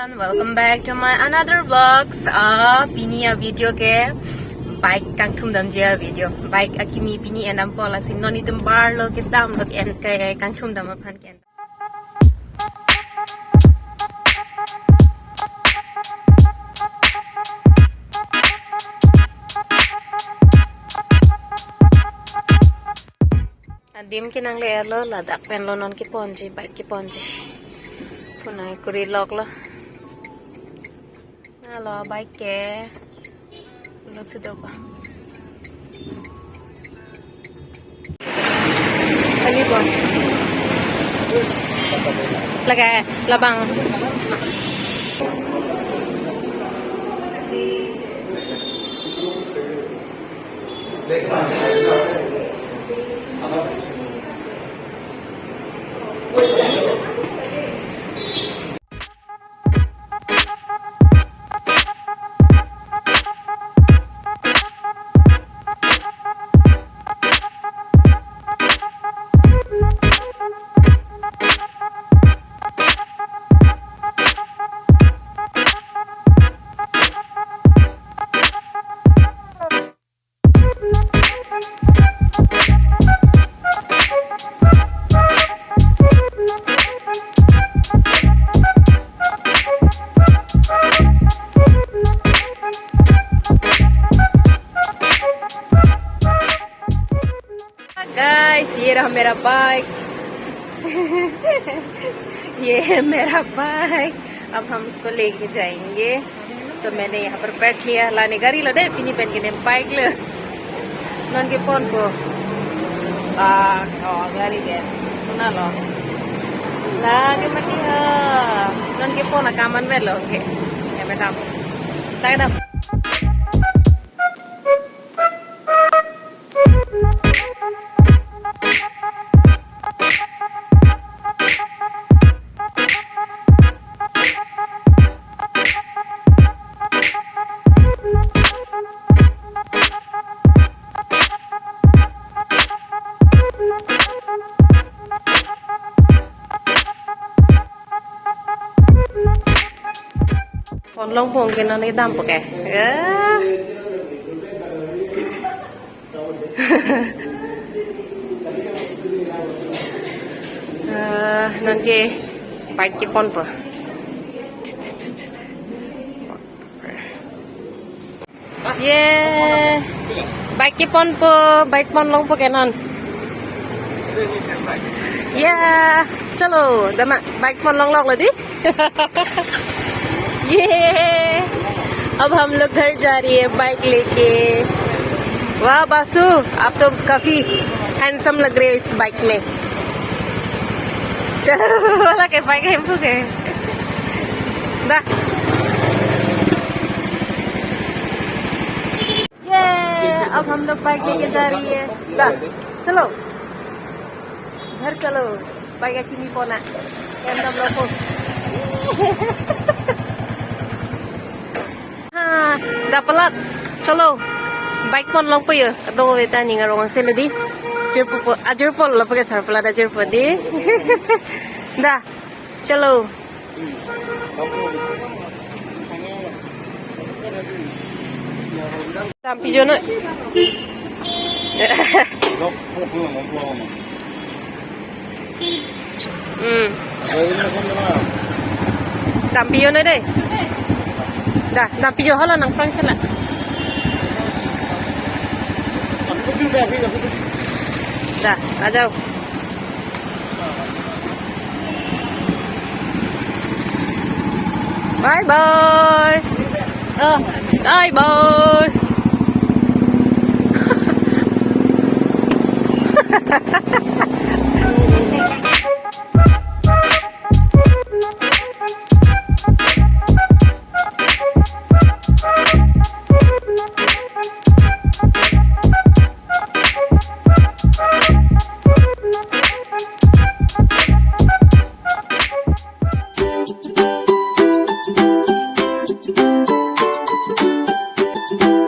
everyone, welcome back to my another vlogs. Pini video ke bike kang thum dam jia video. Bike akimi pini enam pola sin noni tum bar lo ke dam lo en ke kang thum dam aphan ke. Adim kinang le lo ladak pen lo non ki ponji bike ki ponji. Punai kuri log lo. Halo bike ke. Lo sudah apa? Ini bon. Lagi labang. Guys, ये रहा मेरा bike. ये है मेरा bike. अब हम उसको लेके जाएंगे. तो मैंने यहाँ पर बैठ लिया. लाने गाड़ी लो दे पिनी पेन के ने बाइक ले. नॉन के फोन को गाड़ी के सुना लो. लागे मती नॉन के फोन कामन में लो के. ये मैं दाम. लागे दाम. Con lông phồng cái nó lấy đâm của kẻ. Nanti bike ke pon po. Yeah, bike ke pon po, bike pon long po kenon. Yeah, chalo, dama bike pon long log लगी. ये अब हम लोग घर जा रही है bike लेके. वाह बासु, आप तो काफी हैंडसम लग रहे हो इस बाइक में. चलो वाला के बाइक है के दा. ये अब हम लोग बाइक लेके जा रही है. दा चलो घर चलो. बाइक अखिनी पोना हम लोग को. Sarpalat, chalo, bike pon long po yo. Kado kita ni ngarong sila di. Ajar pol lah pakai Sarpalat ajar pol di. Dah, chalo. Sampai jono. Sampai jono deh. Dah, dah pijo hala nang pang chala. Dah, आ जाओ. Bye bye. Bye bye. you